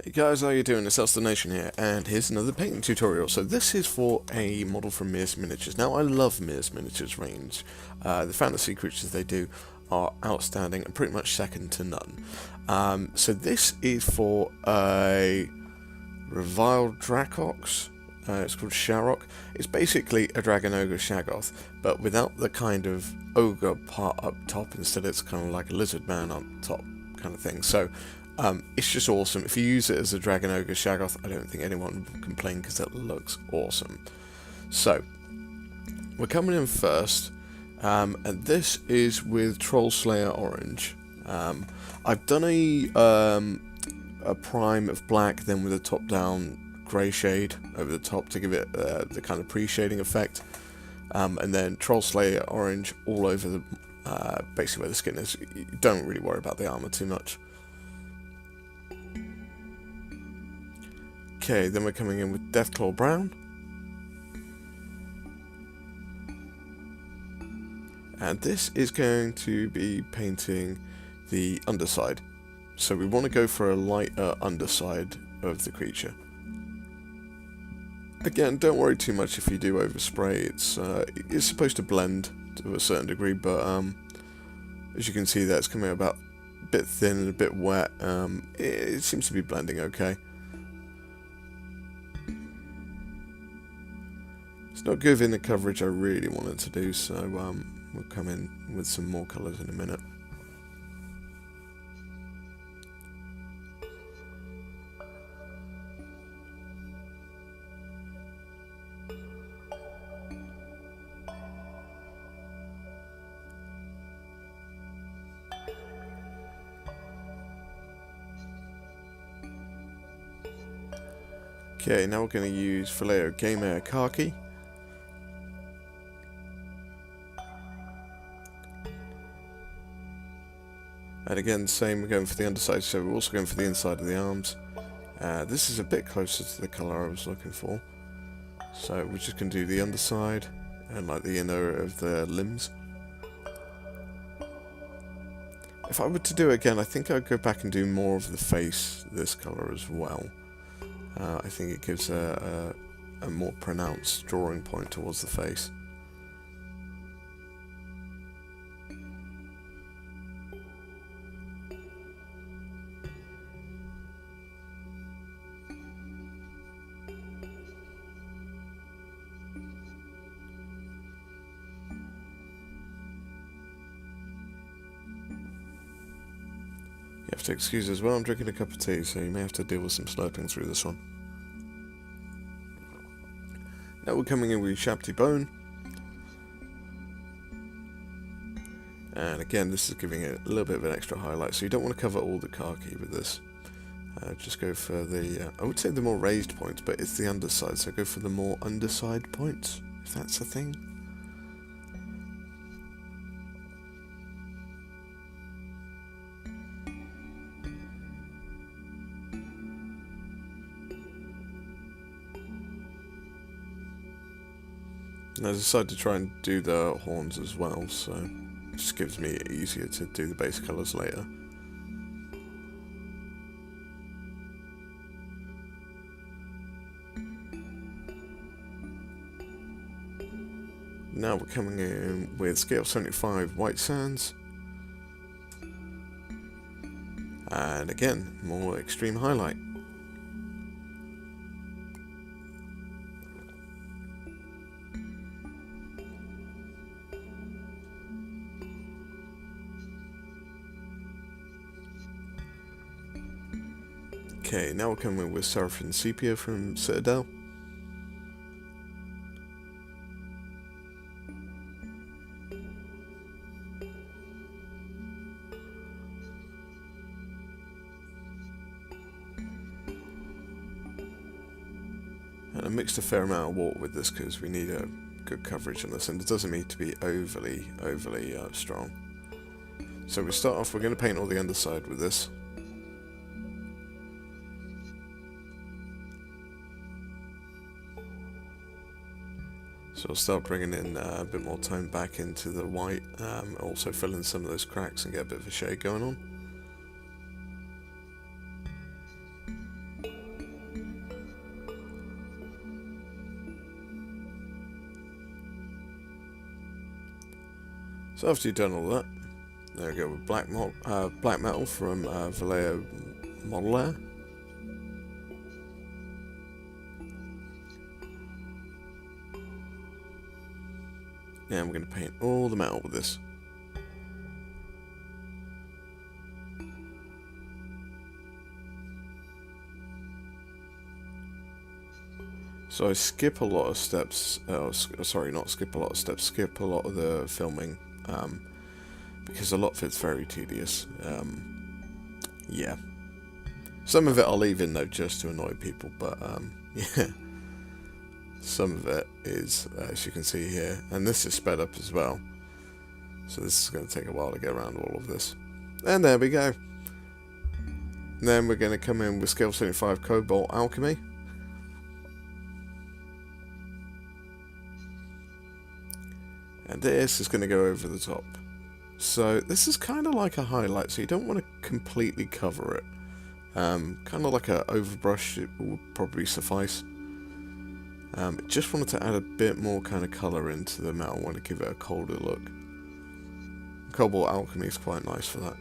Hey guys, how you doing? It's Nation here, and here's another painting tutorial. So this is for a model from Mierce Miniatures. Now I love Mierce Miniatures range. The fantasy creatures they do are outstanding and pretty much second to none. So this is for a reviled Dracox. It's called Sharrock. It's basically a Dragon Ogre Shaggoth, but without the kind of ogre part up top. Instead it's kind of like a lizard man up top kind of thing. So it's just awesome. If you use it as a Dragon Ogre Shaggoth, I don't think anyone will complain because it looks awesome. So, we're coming in first, and this is with Troll Slayer Orange. I've done a prime of black, then with a top-down grey shade over the top to give it the kind of pre-shading effect, and then Troll Slayer Orange all over the basically where the skin is. You don't really worry about the armour too much. Okay, then we're coming in with Deathclaw Brown. And this is going to be painting the underside. So we want to go for a lighter underside of the creature. Again, don't worry too much if you do overspray. It's supposed to blend to a certain degree, but as you can see there, it's coming out about a bit thin and a bit wet. It seems to be blending okay. It's not giving the coverage I really wanted to do, so we'll come in with some more colours in a minute. Okay, now we're going to use Vallejo Game Air Khaki. And again, same, we're going for the underside, so we're also going for the inside of the arms. This is a bit closer to the colour I was looking for. So we're just going to do the underside and like the inner of the limbs. If I were to do it again, I think I'd go back and do more of the face this colour as well. I think it gives a more pronounced drawing point towards the face. You have to excuse as well, I'm drinking a cup of tea, so you may have to deal with some slurping through this one. Now we're coming in with Shabty Bone. And again, this is giving it a little bit of an extra highlight, so you don't want to cover all the khaki with this. Just go for the, I would say the more raised points, but it's the underside, so go for the more underside points, if that's a thing. And I decided to try and do the horns as well, so it just gives me easier to do the base colours later. Now we're coming in with Scale 75 White Sands. And again, more extreme highlight. Okay, now we're coming with Seraphim Sepia from Citadel. And I mixed a fair amount of water with this because we need a good coverage on this, and it doesn't need to be overly strong. So we start off, we're going to paint all the underside with this. So I'll start bringing in a bit more tone back into the white, also fill in some of those cracks and get a bit of a shade going on. So after you've done all that, there we go with black metal from Vallejo Model Air. And we're going to paint all the metal with this. So I skip a lot of steps, sorry, not skip a lot of steps, skip a lot of the filming, because a lot of it's very tedious. Yeah. Some of it I'll leave in though, just to annoy people, but yeah. Some of it is, as you can see here, and this is sped up as well. So this is going to take a while to get around all of this. And there we go. And then we're going to come in with Scale 75 Cobalt Alchemy. And this is going to go over the top. So this is kind of like a highlight, so you don't want to completely cover it. Kind of like an overbrush, it will probably suffice. Just wanted to add a bit more kind of colour into the metal, want to give it a colder look. Cobalt Alchemy is quite nice for that.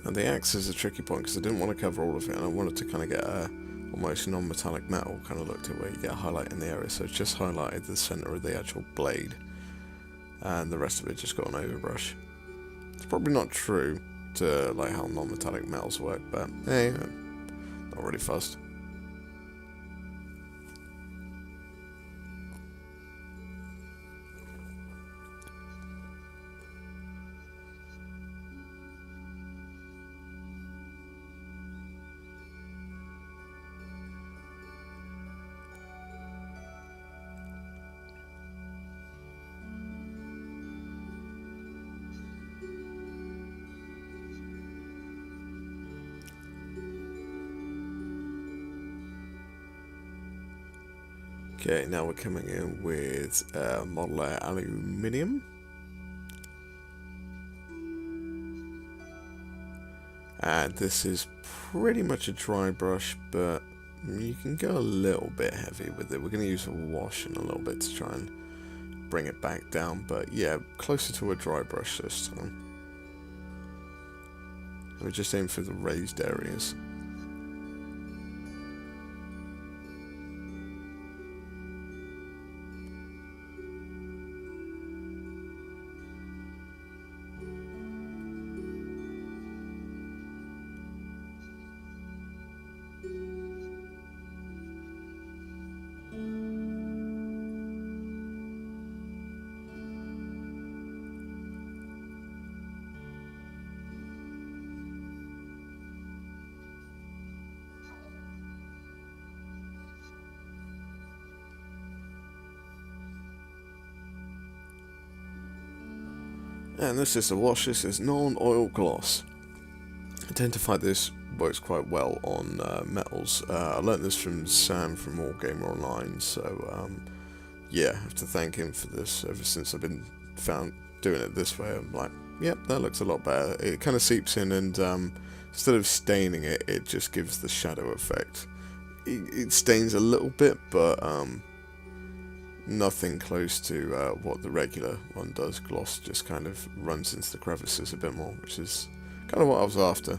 Now the axe is a tricky point because I didn't want to cover all of it, and I wanted to kind of get a almost non-metallic metal kind of look to where you get a highlight in the area, so it's just highlighted the centre of the actual blade, and the rest of it just got an overbrush. It's probably not true to like how non-metallic metals work, but hey, not really fussed. Okay, now we're coming in with Model Air Aluminium. And this is pretty much a dry brush, but you can go a little bit heavy with it. We're going to use a wash in a little bit to try and bring it back down, but yeah, closer to a dry brush this time. And we're just aiming for the raised areas. And this is a wash. This is non-oil gloss. I tend to find this works quite well on metals. I learnt this from Sam from Wargamer Online, so yeah, I have to thank him for this. Ever since I've been found doing it this way, I'm like, yep, that looks a lot better. It kind of seeps in, and instead of staining it, it just gives the shadow effect. It stains a little bit, but nothing close to what the regular one does. Gloss just kind of runs into the crevices a bit more, which is kind of what I was after.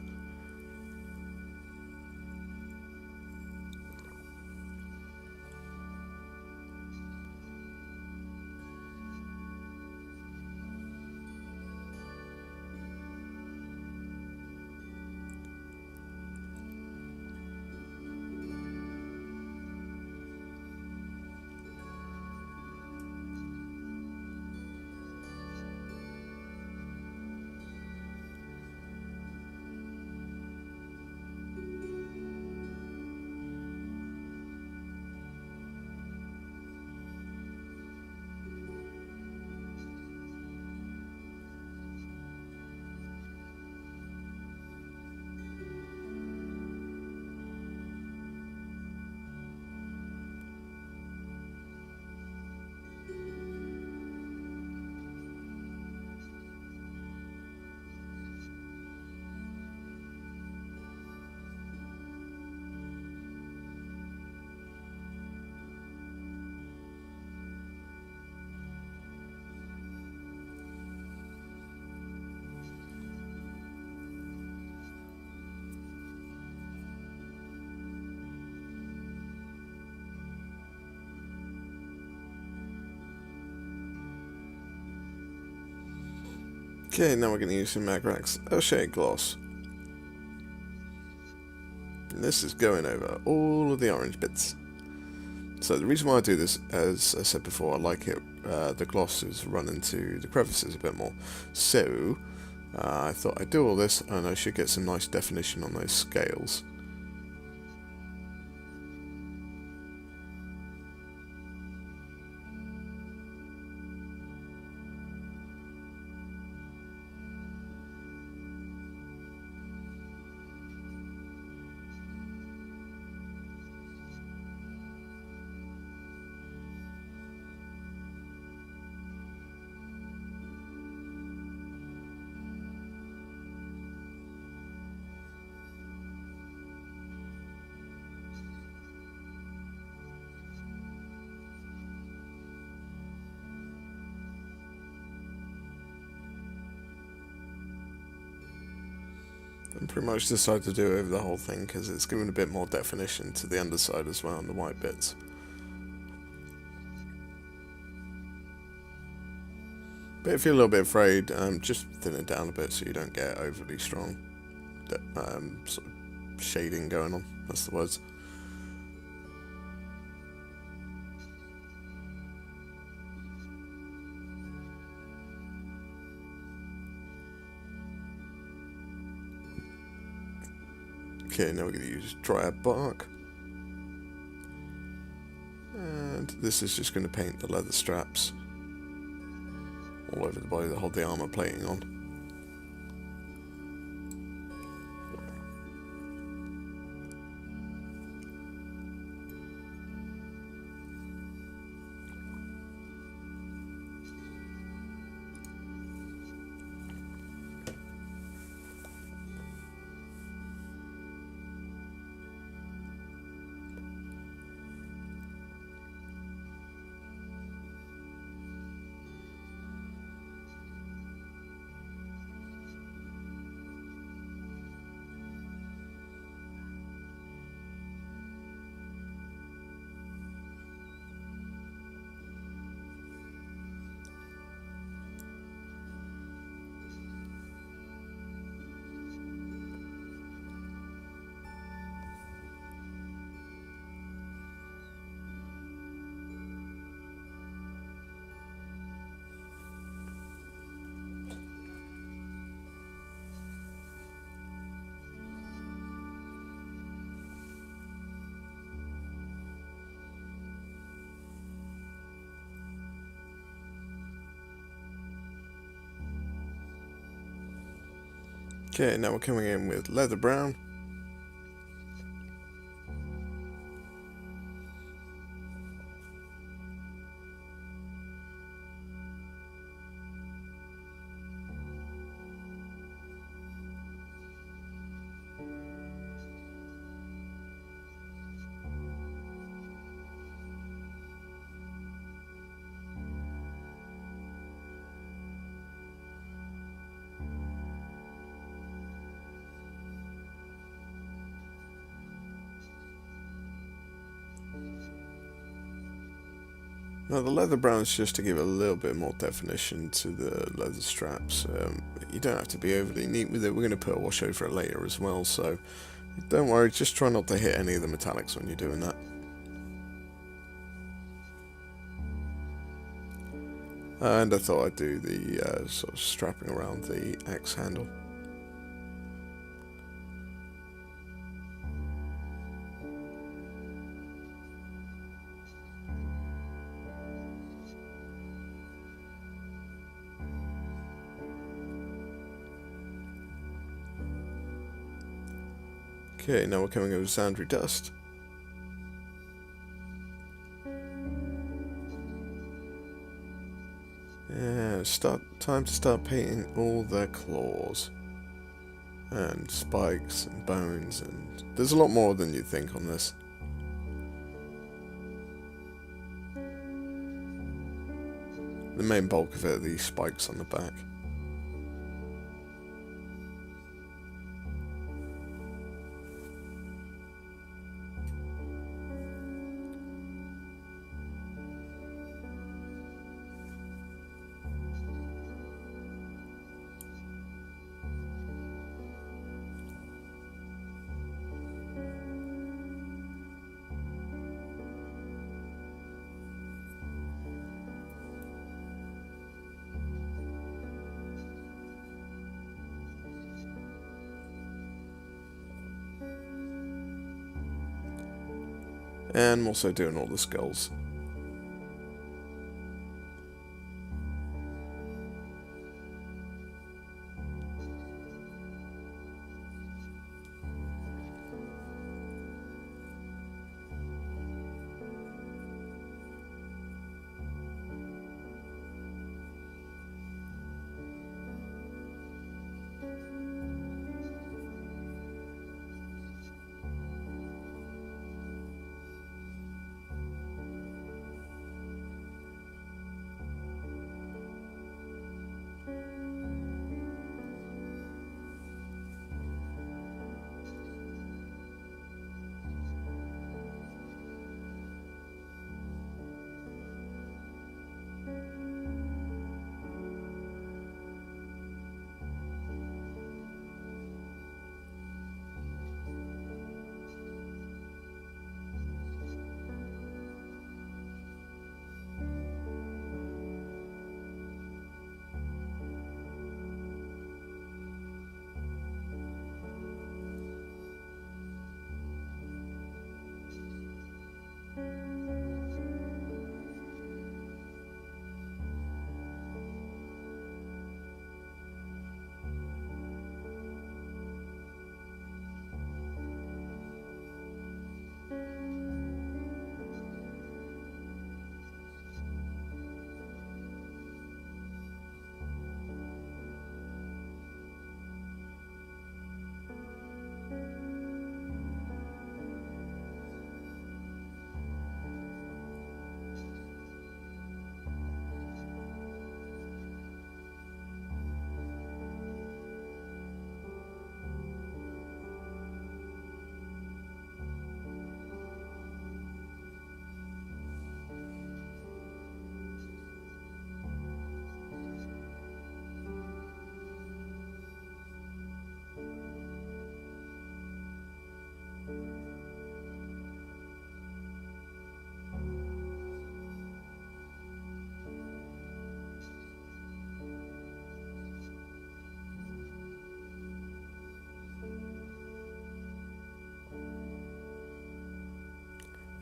Okay, now we're going to use some Magrax Shade Gloss. And this is going over all of the orange bits. So the reason why I do this, as I said before, I like it, the gloss is run into the crevices a bit more. So I thought I'd do all this and I should get some nice definition on those scales. And pretty much decided to do it over the whole thing because it's giving a bit more definition to the underside as well and the white bits. But if you're a little bit afraid, just thin it down a bit so you don't get overly strong sort of shading going on. That's the words. Okay, now we're going to use dryad bark. And this is just going to paint the leather straps all over the body that hold the armor plating on. Okay, now we're coming in with leather brown. Now the leather brown is just to give a little bit more definition to the leather straps. You don't have to be overly neat with it. We're going to put a wash over it later as well, so don't worry, just try not to hit any of the metallics when you're doing that. And I thought I'd do the sort of strapping around the axe handle. Okay, now we're coming over Sandry Dust. Yeah, time to start painting all their claws. And spikes and bones, and there's a lot more than you'd think on this. The main bulk of it are these spikes on the back. And I'm also doing all the skulls.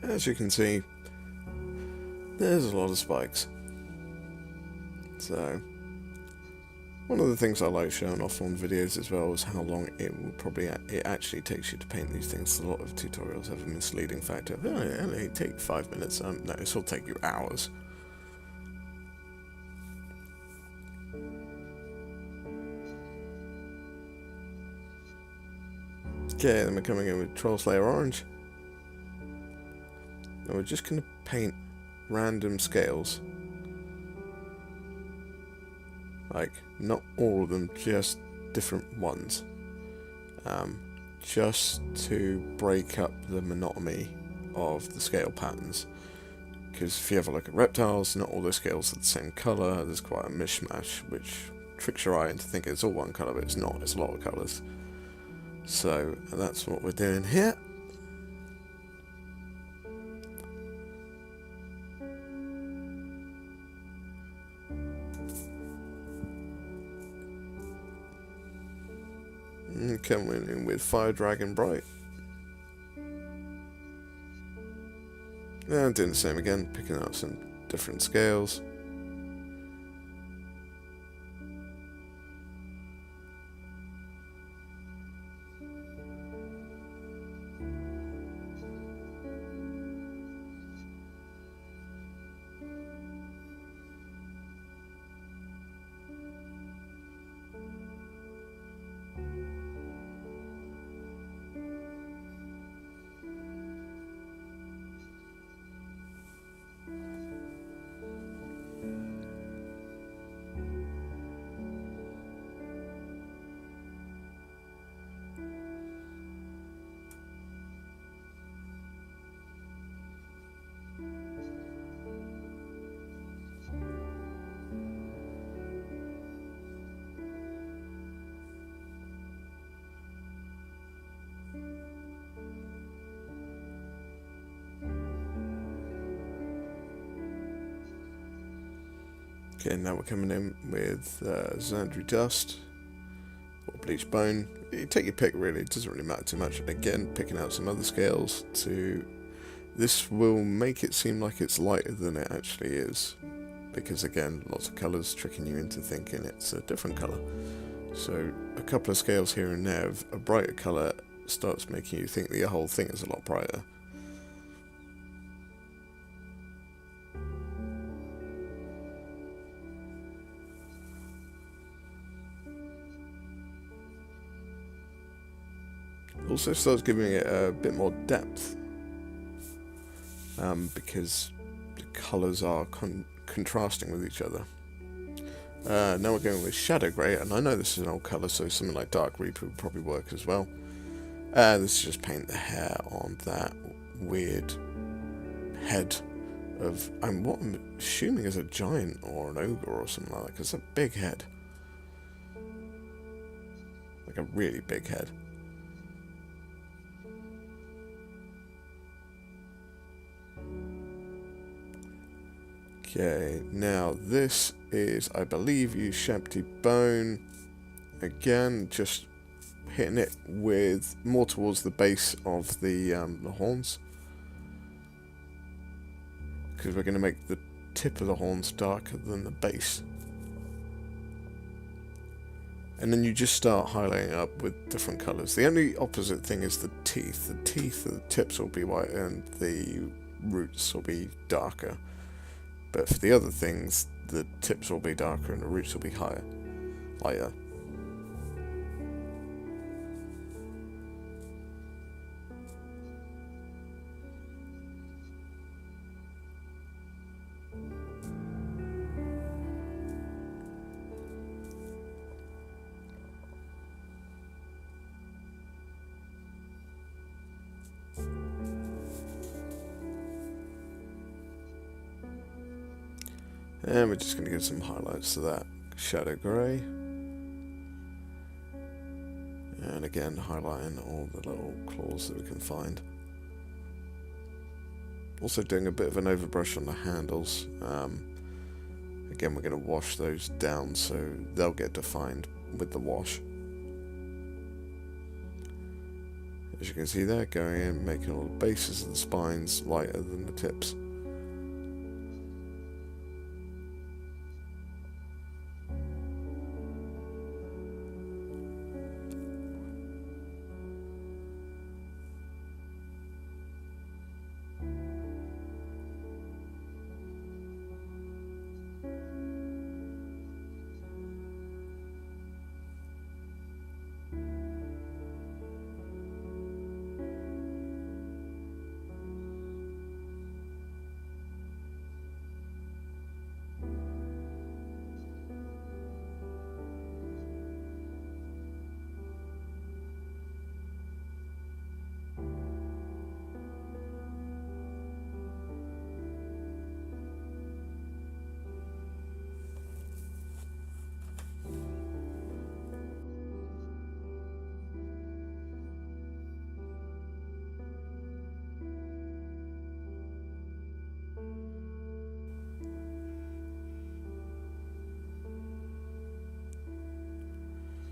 As you can see, there's a lot of spikes. So, one of the things I like showing off on videos as well is how long it actually takes you to paint these things. A lot of tutorials have a misleading factor. Oh, it only take 5 minutes. No, this will take you hours. Okay, then we're coming in with Troll Slayer Orange. Now we're just going to paint random scales. Like, not all of them, just different ones. Just to break up the monotony of the scale patterns. Because if you ever look at reptiles, not all the scales are the same colour. There's quite a mishmash, which tricks your eye into thinking it's all one colour, but it's not. It's a lot of colours. So that's what we're doing here. And coming in with Fire Dragon Bright. And doing the same again, picking up some different scales. Okay, now we're coming in with Xandri Dust or Bleached Bone. You take your pick really, it doesn't really matter too much. Again, picking out some other scales to This will make it seem like it's lighter than it actually is, because again, lots of colours tricking you into thinking it's a different colour. So a couple of scales here and there of a brighter colour starts making you think the whole thing is a lot brighter. Also starts giving it a bit more depth, because the colours are contrasting with each other. Now we're going with Shadow Grey, and I know this is an old colour, so something like Dark Reaper would probably work as well. This is just paint the hair on that weird head of what I'm assuming is a giant or an ogre or something like that, because it's a big head. Like a really big head. Okay, now this is, I believe, Ushabti Bone. Again, just hitting it with more towards the base of the horns, because we're going to make the tip of the horns darker than the base. And then you just start highlighting up with different colours. The only opposite thing is the teeth. The teeth, the tips will be white and the roots will be darker. But for the other things, the tips will be darker and the roots will be lighter. And we're just going to give some highlights to that Shadow Grey. And again, highlighting all the little claws that we can find. Also doing a bit of an overbrush on the handles. Again, we're going to wash those down so they'll get defined with the wash. As you can see there, going in, making all the bases of the spines lighter than the tips.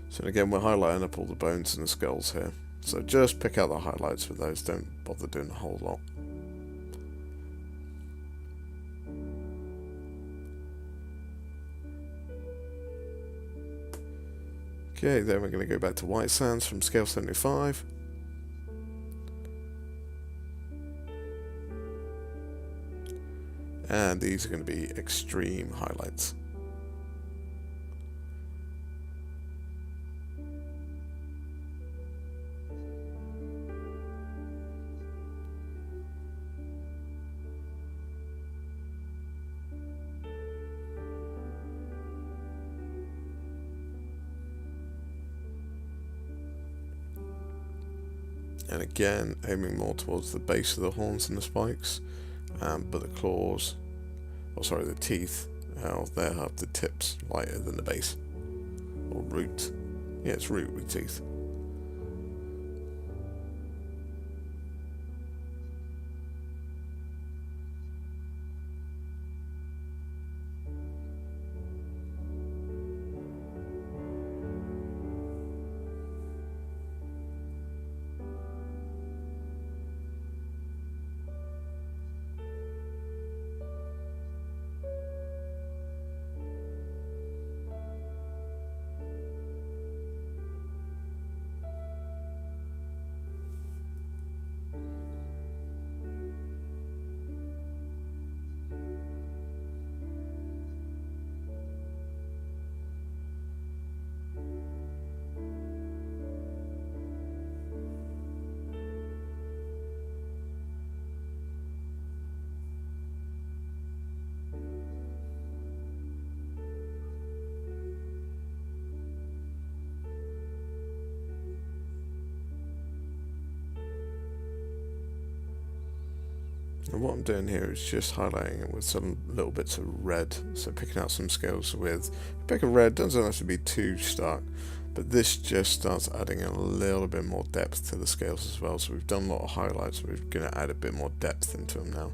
So again, we're highlighting up all the bones and the skulls here. So just pick out the highlights with those, don't bother doing a whole lot. Okay, then we're going to go back to White Sands from scale 75. And these are going to be extreme highlights. And again, aiming more towards the base of the horns and the spikes, but the claws, the teeth, they have the tips lighter than the base. Or root. Yeah, it's root with teeth. And what I'm doing here is just highlighting it with some little bits of red. So picking out some scales with a pick of red, doesn't have to be too stark, but this just starts adding a little bit more depth to the scales as well. So we've done a lot of highlights, we're going to add a bit more depth into them now.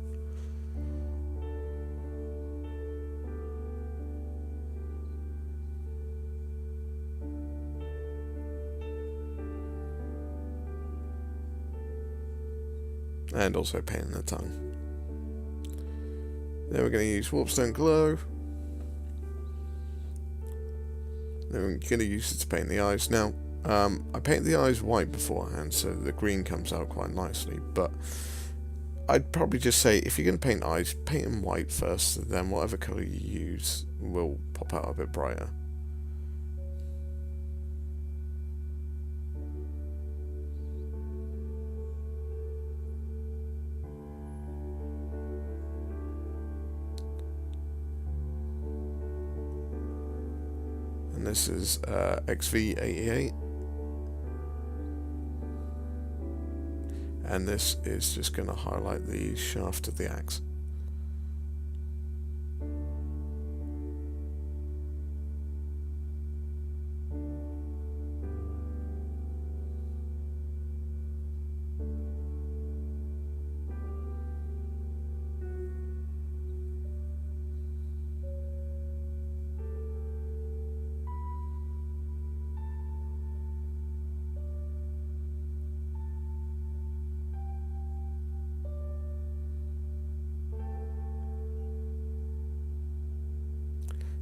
And also painting the tongue. Then we're going to use Warpstone Glow. Then we're going to use it to paint the eyes. Now, I painted the eyes white beforehand, so the green comes out quite nicely, but I'd probably just say if you're going to paint eyes, paint them white first, then whatever colour you use will pop out a bit brighter. And this is XV88, and this is just going to highlight the shaft of the axe.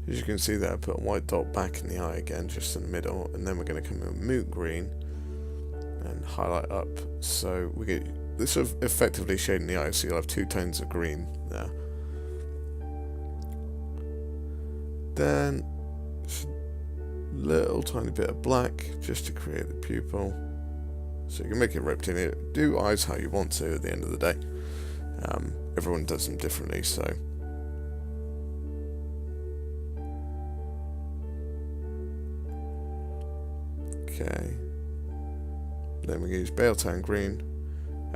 As you can see there, I put a white dot back in the eye again, just in the middle, and then we're going to come in with moot green and highlight up. So we get this sort of effectively shading the eye, so you'll have two tones of green there. Then little tiny bit of black just to create the pupil. So you can make it reptilian. Do eyes how you want to at the end of the day. Everyone does them differently, so. Okay, then we use Baletown Green,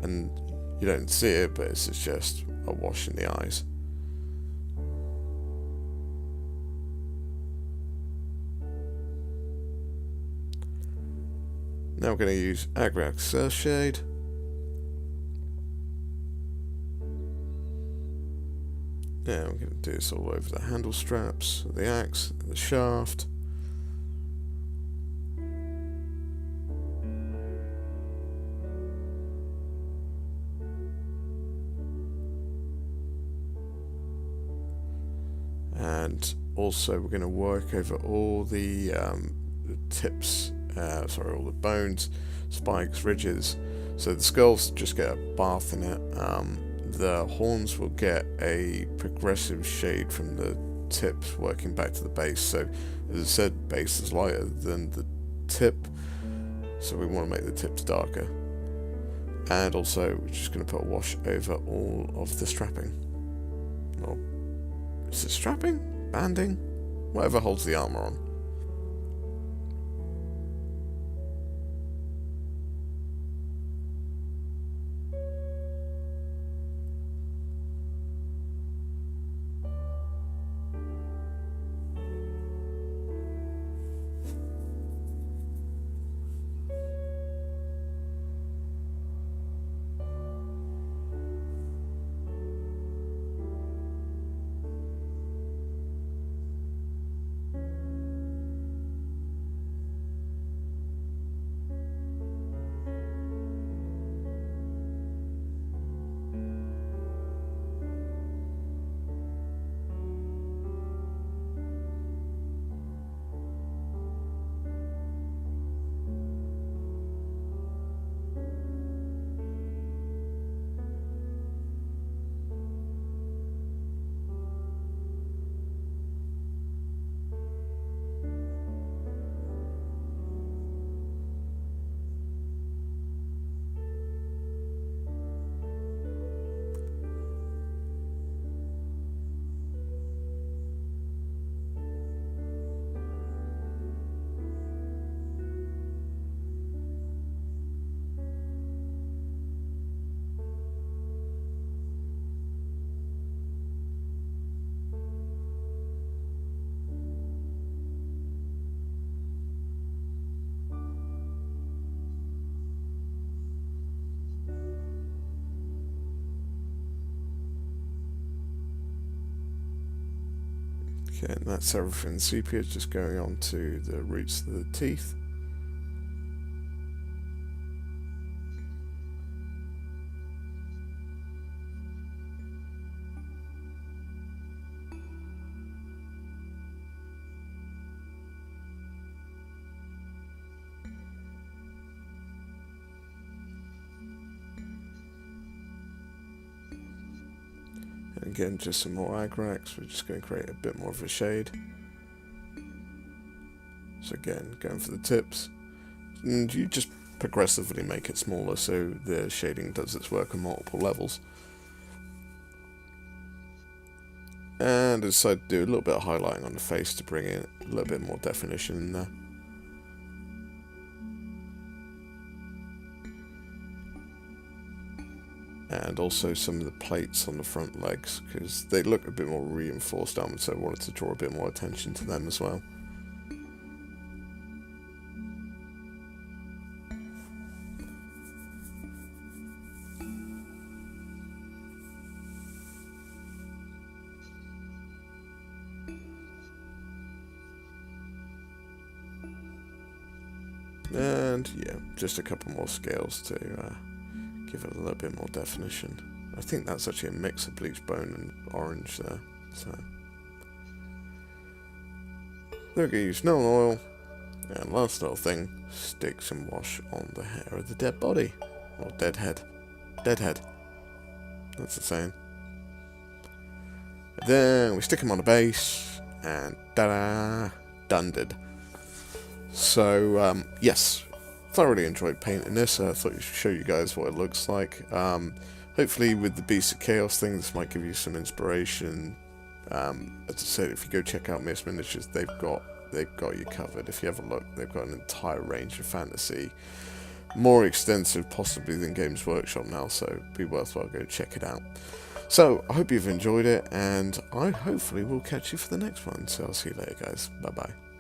and you don't see it, but it's just a wash in the eyes. Now we're going to use Agri Shade. Now we're going to do this all over the handle straps of the axe, the shaft. And also we're going to work over all the tips, all the bones, spikes, ridges. So the skulls just get a bath in it. The horns will get a progressive shade from the tips working back to the base. So as I said, base is lighter than the tip, so we want to make the tips darker. And also we're just going to put a wash over all of the strapping. Or is it strapping? Banding? Whatever holds the armour on. Okay, and that's everything sepia, just going on to the roots of the teeth. And again, just some more agrax. We're just going to create a bit more of a shade. So again, going for the tips. And you just progressively make it smaller so the shading does its work on multiple levels. And I decided to do a little bit of highlighting on the face to bring in a little bit more definition in there. And also some of the plates on the front legs, because they look a bit more reinforced armoured, so I wanted to draw a bit more attention to them as well. And yeah, just a couple more scales to give it a little bit more definition. I think that's actually a mix of bleached bone and orange there. So they're going to use no oil. And last little thing, stick some wash on the hair of the dead body. Or dead head. Dead head. That's the saying. Then we stick him on the base, and ta-da! Done did. So, yes, thoroughly enjoyed painting this. I thought I should show you guys what it looks like. Hopefully with the Beast of Chaos thing, this might give you some inspiration. As I said, if you go check out Mierce Miniatures, they've got you covered. If you have a look, they've got an entire range of fantasy. More extensive possibly than Games Workshop now, so it'd be worthwhile go check it out. So, I hope you've enjoyed it, and I hopefully will catch you for the next one. So I'll see you later, guys. Bye-bye.